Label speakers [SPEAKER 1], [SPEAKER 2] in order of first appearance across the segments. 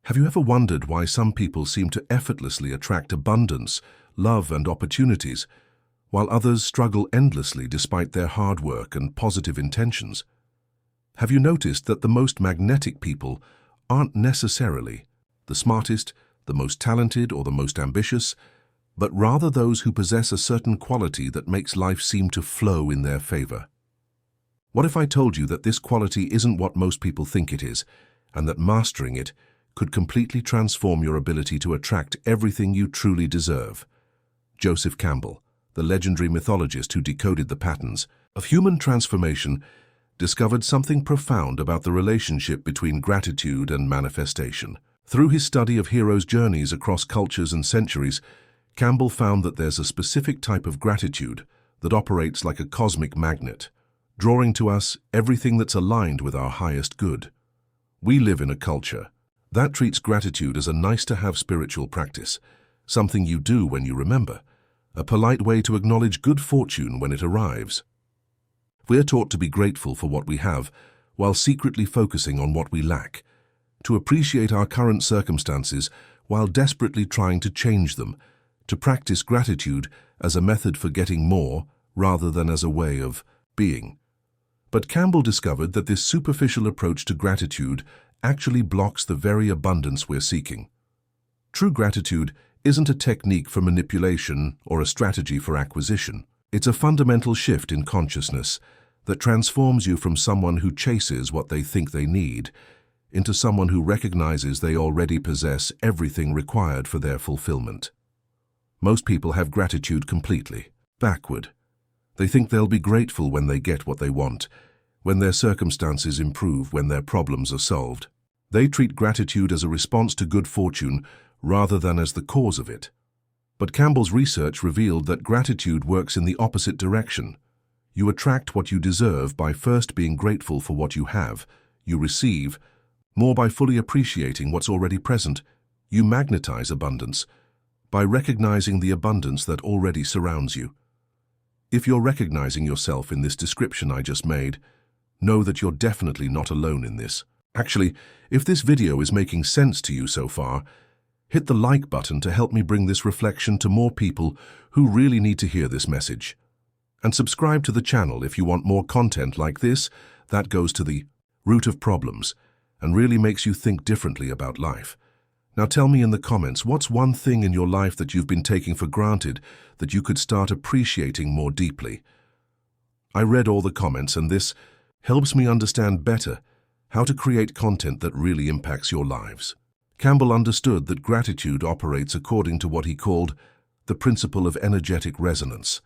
[SPEAKER 1] Have you ever wondered why some people seem to effortlessly attract abundance, love, and opportunities, while others struggle endlessly despite their hard work and positive intentions? Have you noticed that the most magnetic people aren't necessarily the smartest, the most talented, or the most ambitious, but rather those who possess a certain quality that makes life seem to flow in their favor? What if I told you that this quality isn't what most people think it is, and that mastering it could completely transform your ability to attract everything you truly deserve? Joseph Campbell, the legendary mythologist who decoded the patterns of human transformation, discovered something profound about the relationship between gratitude and manifestation. Through his study of heroes' journeys across cultures and centuries, Campbell found that there's a specific type of gratitude that operates like a cosmic magnet, drawing to us everything that's aligned with our highest good. We live in a culture that treats gratitude as a nice-to-have spiritual practice, something you do when you remember, a polite way to acknowledge good fortune when it arrives. We're taught to be grateful for what we have, while secretly focusing on what we lack, to appreciate our current circumstances while desperately trying to change them, to practice gratitude as a method for getting more rather than as a way of being. But Campbell discovered that this superficial approach to gratitude actually blocks the very abundance we're seeking. True gratitude isn't a technique for manipulation or a strategy for acquisition. It's a fundamental shift in consciousness that transforms you from someone who chases what they think they need into someone who recognizes they already possess everything required for their fulfillment. Most people have gratitude completely backward. They think they'll be grateful when they get what they want, when their circumstances improve, when their problems are solved. They treat gratitude as a response to good fortune rather than as the cause of it. But Campbell's research revealed that gratitude works in the opposite direction. You attract what you deserve by first being grateful for what you have. You receive more by fully appreciating what's already present. You magnetize abundance by recognizing the abundance that already surrounds you. If you're recognizing yourself in this description I just made, know that you're definitely not alone in this. Actually, if this video is making sense to you so far, hit the like button to help me bring this reflection to more people who really need to hear this message. And subscribe to the channel if you want more content like this that goes to the root of problems and really makes you think differently about life. Now tell me in the comments, what's one thing in your life that you've been taking for granted that you could start appreciating more deeply? I read all the comments, and this helps me understand better how to create content that really impacts your lives. Campbell understood that gratitude operates according to what he called the principle of energetic resonance.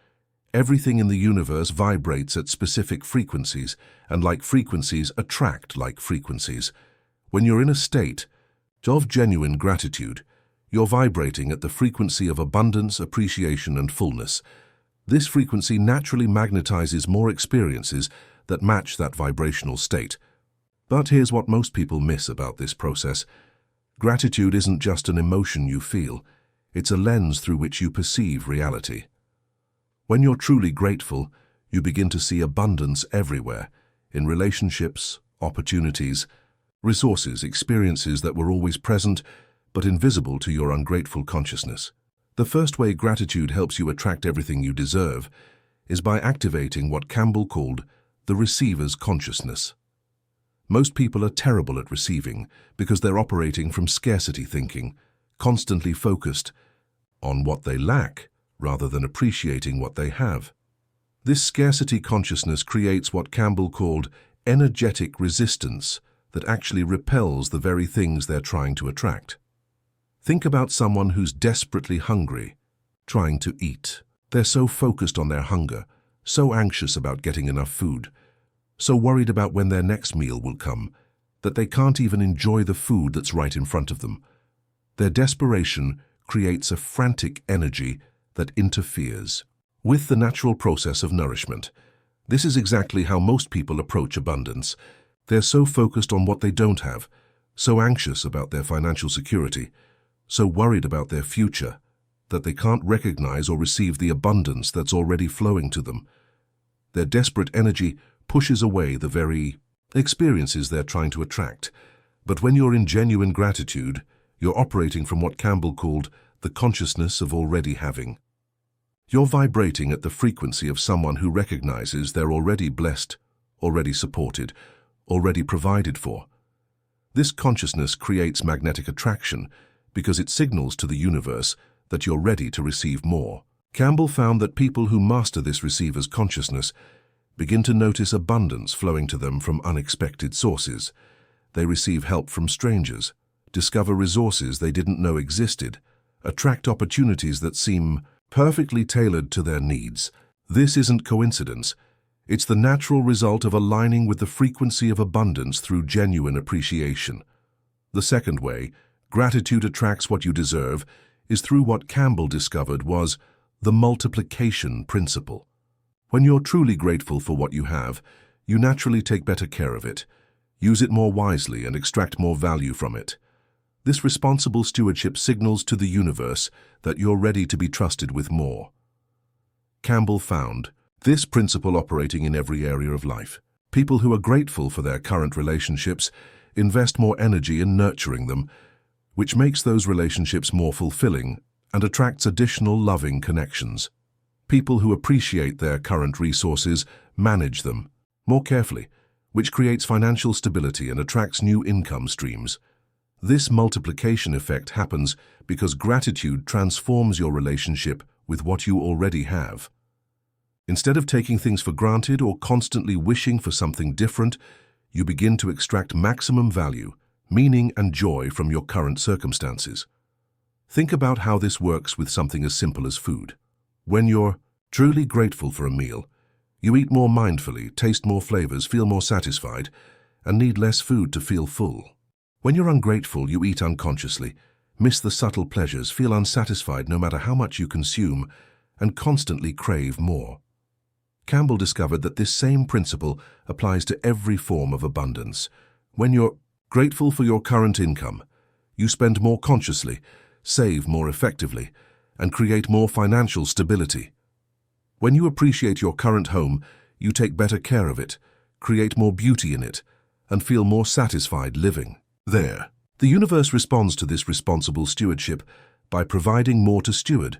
[SPEAKER 1] Everything in the universe vibrates at specific frequencies, and like frequencies attract like frequencies. When you're in a state of genuine gratitude, you're vibrating at the frequency of abundance, appreciation, and fullness. This frequency naturally magnetizes more experiences that match that vibrational state. But here's what most people miss about this process. Gratitude isn't just an emotion you feel, it's a lens through which you perceive reality. When you're truly grateful, you begin to see abundance everywhere, in relationships, opportunities, resources, experiences that were always present but invisible to your ungrateful consciousness. The first way gratitude helps you attract everything you deserve is by activating what Campbell called the receiver's consciousness. Most people are terrible at receiving because they're operating from scarcity thinking, constantly focused on what they lack rather than appreciating what they have. This scarcity consciousness creates what Campbell called energetic resistance that actually repels the very things they're trying to attract. Think about someone who's desperately hungry, trying to eat. They're so focused on their hunger, so anxious about getting enough food, so worried about when their next meal will come, that they can't even enjoy the food that's right in front of them. Their desperation creates a frantic energy that interferes with the natural process of nourishment. This is exactly how most people approach abundance. They're so focused on what they don't have, so anxious about their financial security, so worried about their future, that they can't recognize or receive the abundance that's already flowing to them. Their desperate energy pushes away the very experiences they're trying to attract, But when you're in genuine gratitude, you're operating from what Campbell called the consciousness of already having. You're vibrating at the frequency of someone who recognizes they're already blessed, already supported, already provided for. This consciousness creates magnetic attraction because it signals to the universe that you're ready to receive more. Campbell found that people who master this receiver's consciousness begin to notice abundance flowing to them from unexpected sources. They receive help from strangers, discover resources they didn't know existed, attract opportunities that seem perfectly tailored to their needs. This isn't coincidence. It's the natural result of aligning with the frequency of abundance through genuine appreciation. The second way gratitude attracts what you deserve is through what Campbell discovered was the multiplication principle. When you're truly grateful for what you have, you naturally take better care of it, use it more wisely, and extract more value from it. This responsible stewardship signals to the universe that you're ready to be trusted with more. Campbell found this principle operating in every area of life. People who are grateful for their current relationships invest more energy in nurturing them, which makes those relationships more fulfilling and attracts additional loving connections. People who appreciate their current resources manage them more carefully, which creates financial stability and attracts new income streams. This multiplication effect happens because gratitude transforms your relationship with what you already have. Instead of taking things for granted or constantly wishing for something different, you begin to extract maximum value, meaning, and joy from your current circumstances. Think about how this works with something as simple as food. When you're truly grateful for a meal, you eat more mindfully, taste more flavors, feel more satisfied, and need less food to feel full. When you're ungrateful, you eat unconsciously, miss the subtle pleasures, feel unsatisfied no matter how much you consume, and constantly crave more. Campbell discovered that this same principle applies to every form of abundance. When you're grateful for your current income, you spend more consciously, save more effectively, and create more financial stability. When you appreciate your current home, you take better care of it, create more beauty in it, and feel more satisfied living there. The universe responds to this responsible stewardship by providing more to steward.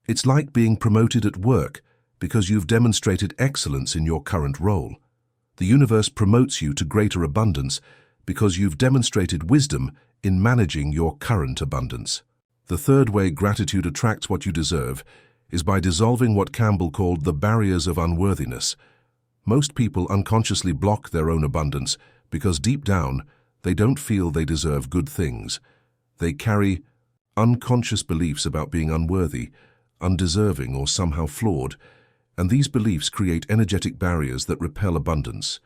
[SPEAKER 1] It's like being promoted at work because you've demonstrated excellence in your current role. The universe promotes you to greater abundance because you've demonstrated wisdom in managing your current abundance. The third way gratitude attracts what you deserve is by dissolving what Campbell called the barriers of unworthiness. Most people unconsciously block their own abundance because deep down, they don't feel they deserve good things. They carry unconscious beliefs about being unworthy, undeserving, or somehow flawed, and these beliefs create energetic barriers that repel abundance.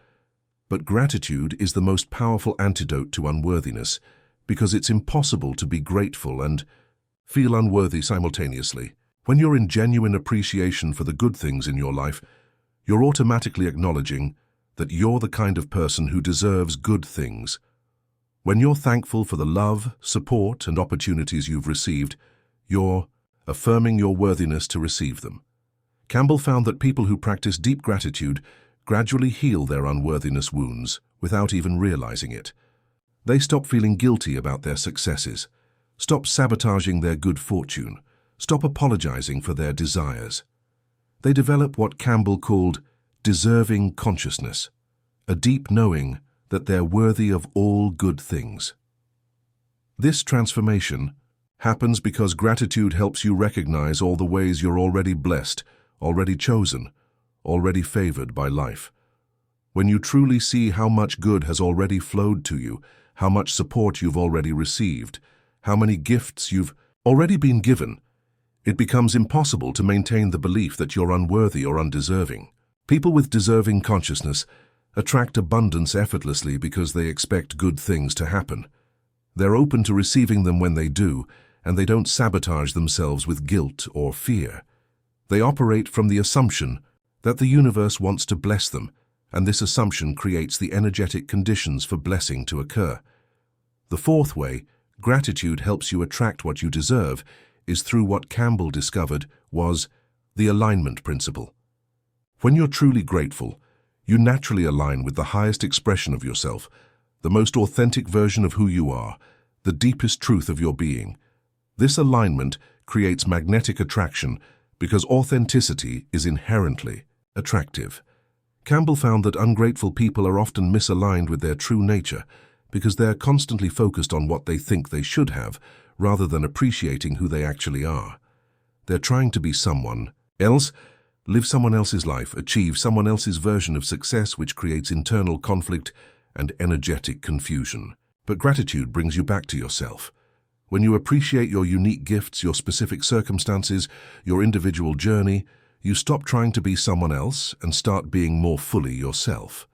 [SPEAKER 1] But gratitude is the most powerful antidote to unworthiness because it's impossible to be grateful and feel unworthy simultaneously. When you're in genuine appreciation for the good things in your life, you're automatically acknowledging that you're the kind of person who deserves good things. When you're thankful for the love, support, and opportunities you've received, you're affirming your worthiness to receive them. Campbell found that people who practice deep gratitude gradually heal their unworthiness wounds without even realizing it. They stop feeling guilty about their successes, stop sabotaging their good fortune, stop apologizing for their desires. They develop what Campbell called deserving consciousness, a deep knowing that they're worthy of all good things. This transformation happens because gratitude helps you recognize all the ways you're already blessed, already chosen, already favored by life. When you truly see how much good has already flowed to you, how much support you've already received, how many gifts you've already been given, it becomes impossible to maintain the belief that you're unworthy or undeserving. People with deserving consciousness attract abundance effortlessly because they expect good things to happen. They're open to receiving them when they do, and they don't sabotage themselves with guilt or fear. They operate from the assumption that the universe wants to bless them, and this assumption creates the energetic conditions for blessing to occur. The fourth way gratitude helps you attract what you deserve is through what Campbell discovered was the alignment principle. When you're truly grateful, you naturally align with the highest expression of yourself, the most authentic version of who you are, the deepest truth of your being. This alignment creates magnetic attraction because authenticity is inherently attractive. Campbell found that ungrateful people are often misaligned with their true nature because they are constantly focused on what they think they should have rather than appreciating who they actually are. They're trying to be someone else, live someone else's life, achieve someone else's version of success, which creates internal conflict and energetic confusion. But gratitude brings you back to yourself. When you appreciate your unique gifts, your specific circumstances, your individual journey, you stop trying to be someone else and start being more fully yourself.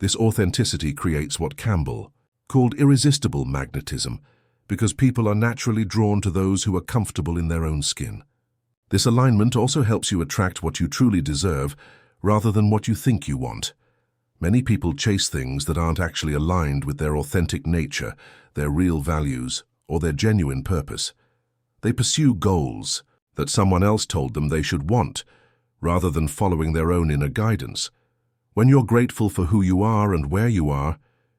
[SPEAKER 1] This authenticity creates what Campbell called irresistible magnetism, because people are naturally drawn to those who are comfortable in their own skin. This alignment also helps you attract what you truly deserve rather than what you think you want. Many people chase things that aren't actually aligned with their authentic nature, their real values, or their genuine purpose. They pursue goals that someone else told them they should want, rather than following their own inner guidance. When you're grateful for who you are and where you are,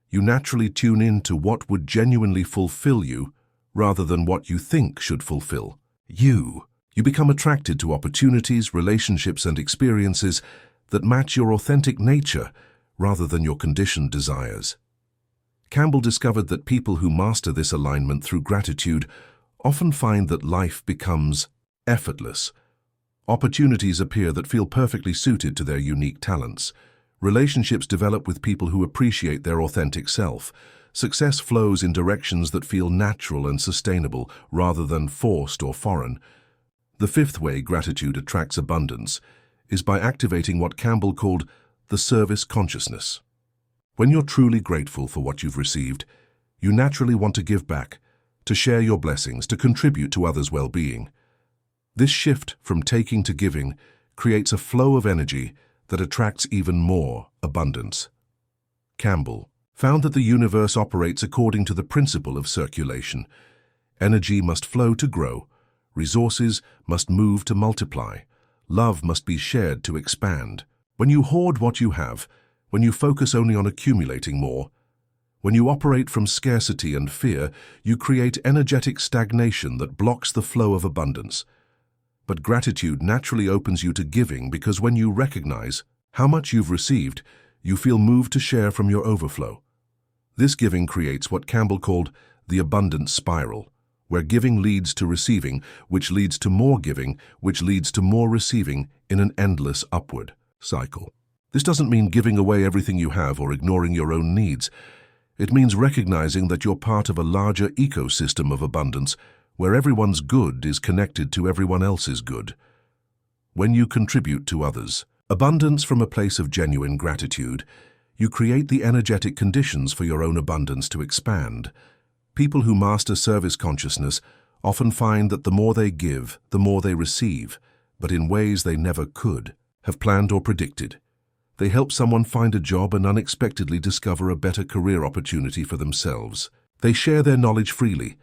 [SPEAKER 1] you naturally tune in to what would genuinely fulfill you, rather than what you think should fulfill you. You become attracted to opportunities, relationships, and experiences that match your authentic nature, rather than your conditioned desires. Campbell discovered that people who master this alignment through gratitude often find that life becomes effortless. Opportunities appear that feel perfectly suited to their unique talents. Relationships develop with people who appreciate their authentic self. Success flows in directions that feel natural and sustainable, rather than forced or foreign. The fifth way gratitude attracts abundance is by activating what Campbell called the service consciousness. When you're truly grateful for what you've received, you naturally want to give back, to share your blessings, to contribute to others' well-being. This shift from taking to giving creates a flow of energy that attracts even more abundance. Campbell found that the universe operates according to the principle of circulation. Energy must flow to grow, resources must move to multiply, love must be shared to expand. When you hoard what you have, when you focus only on accumulating more, when you operate from scarcity and fear, you create energetic stagnation that blocks the flow of abundance. But gratitude naturally opens you to giving because when you recognize how much you've received, you feel moved to share from your overflow. This giving creates what Campbell called the abundance spiral, where giving leads to receiving, which leads to more giving, which leads to more receiving in an endless upward cycle. This doesn't mean giving away everything you have or ignoring your own needs. It means recognizing that you're part of a larger ecosystem of abundance where everyone's good is connected to everyone else's good. When you contribute to others, abundance from a place of genuine gratitude, you create the energetic conditions for your own abundance to expand. People who master service consciousness often find that the more they give, the more they receive, but in ways they never could have planned or predicted. They help someone find a job and unexpectedly discover a better career opportunity for themselves. They share their knowledge freely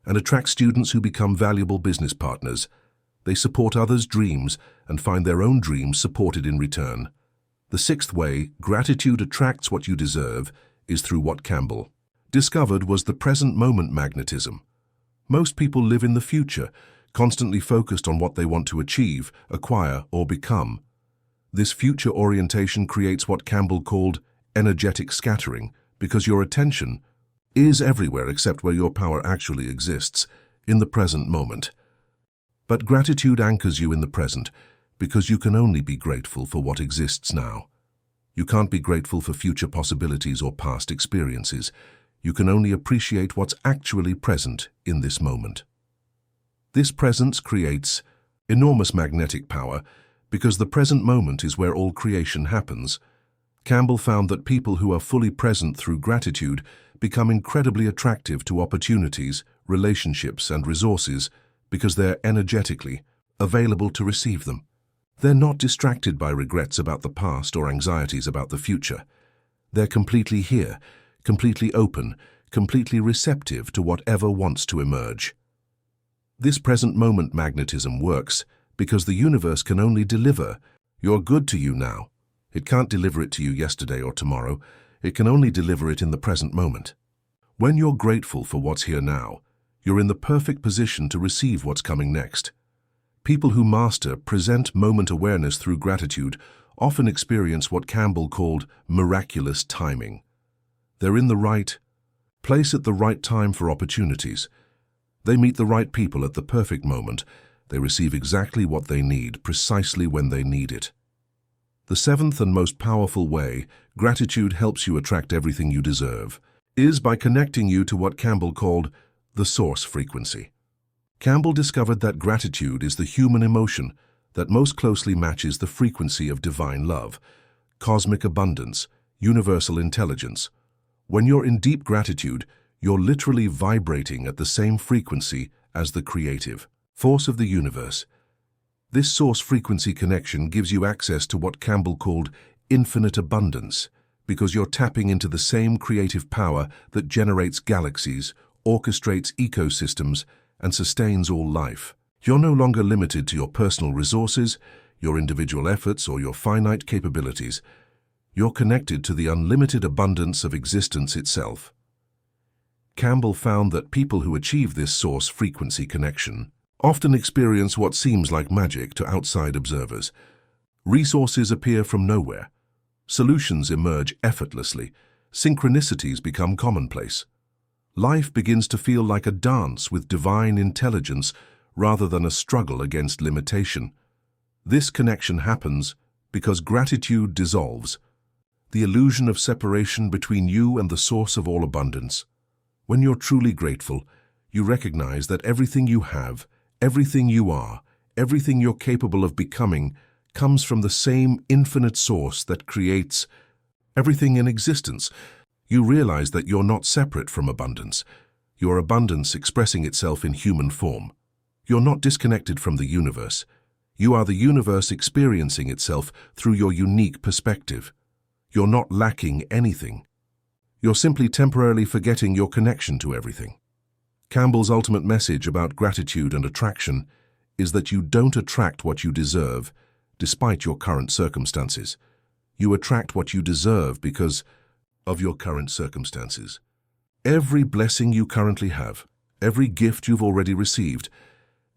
[SPEAKER 1] and attract students who become valuable business partners. They support others' dreams and find their own dreams supported in return. The sixth way gratitude attracts what you deserve is through what Campbell discovered was the present moment magnetism. Most people live in the future, constantly focused on what they want to achieve, acquire, or become. This future orientation creates what Campbell called energetic scattering, because your attention is everywhere except where your power actually exists, in the present moment. But gratitude anchors you in the present, because you can only be grateful for what exists now. You can't be grateful for future possibilities or past experiences. You can only appreciate what's actually present in this moment. This presence creates enormous magnetic power, because the present moment is where all creation happens. Campbell found that people who are fully present through gratitude become incredibly attractive to opportunities, relationships, and resources because they're energetically available to receive them. They're not distracted by regrets about the past or anxieties about the future. They're completely here, completely open, completely receptive to whatever wants to emerge. This present moment magnetism works because the universe can only deliver your good to you now. It can't deliver it to you yesterday or tomorrow. it can only deliver it in the present moment. When you're grateful for what's here now, you're in the perfect position to receive what's coming next. People who master present moment awareness through gratitude often experience what Campbell called miraculous timing. They're in the right place at the right time for opportunities. They meet the right people at the perfect moment. They receive exactly what they need, precisely when they need it. The seventh and most powerful way gratitude helps you attract everything you deserve is by connecting you to what Campbell called the source frequency. Campbell discovered that gratitude is the human emotion that most closely matches the frequency of divine love, cosmic abundance, universal intelligence. When you're in deep gratitude, you're literally vibrating at the same frequency as the creative force of the universe. This source frequency connection gives you access to what Campbell called infinite abundance, because you're tapping into the same creative power that generates galaxies, orchestrates ecosystems, and sustains all life. You're no longer limited to your personal resources, your individual efforts, or your finite capabilities. You're connected to the unlimited abundance of existence itself. Campbell found that people who achieve this source frequency connection often experience what seems like magic to outside observers. Resources appear from nowhere. Solutions emerge effortlessly. Synchronicities become commonplace. Life begins to feel like a dance with divine intelligence rather than a struggle against limitation. This connection happens because gratitude dissolves the illusion of separation between you and the source of all abundance. When you're truly grateful, you recognize that everything you have, everything you are, everything you're capable of becoming comes from the same infinite source that creates everything in existence. You realize that you're not separate from abundance. Your abundance expressing itself in human form. You're not disconnected from the universe. You are the universe experiencing itself through your unique perspective. You're not lacking anything. You're simply temporarily forgetting your connection to everything. Campbell's ultimate message about gratitude and attraction is that you don't attract what you deserve, despite your current circumstances. You attract what you deserve because of your current circumstances. Every blessing you currently have, every gift you've already received,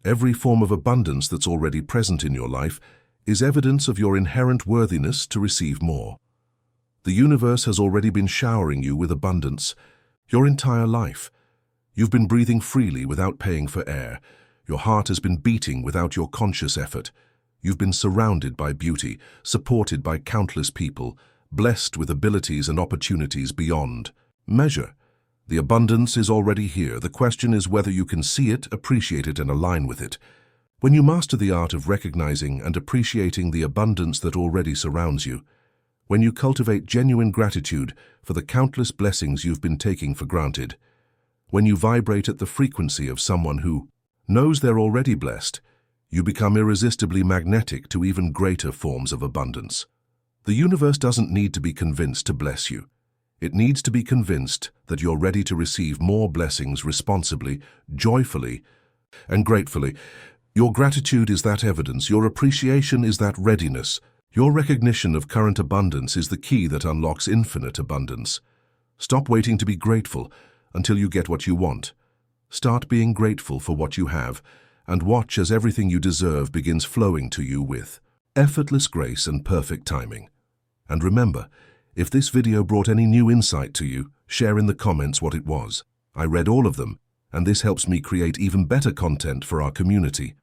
[SPEAKER 1] every form of abundance that's already present in your life is evidence of your inherent worthiness to receive more. The universe has already been showering you with abundance your entire life. You've been breathing freely without paying for air. Your heart has been beating without your conscious effort. You've been surrounded by beauty, supported by countless people, blessed with abilities and opportunities beyond measure. The abundance is already here. The question is whether you can see it, appreciate it, and align with it. When you master the art of recognizing and appreciating the abundance that already surrounds you, when you cultivate genuine gratitude for the countless blessings you've been taking for granted, when you vibrate at the frequency of someone who knows they're already blessed, you become irresistibly magnetic to even greater forms of abundance. The universe doesn't need to be convinced to bless you. It needs to be convinced that you're ready to receive more blessings responsibly, joyfully, and gratefully. Your gratitude is that evidence. Your appreciation is that readiness. Your recognition of current abundance is the key that unlocks infinite abundance. Stop waiting to be grateful until you get what you want. Start being grateful for what you have, and watch as everything you deserve begins flowing to you with effortless grace and perfect timing. And remember, if this video brought any new insight to you, share in the comments what it was. I read all of them, and this helps me create even better content for our community.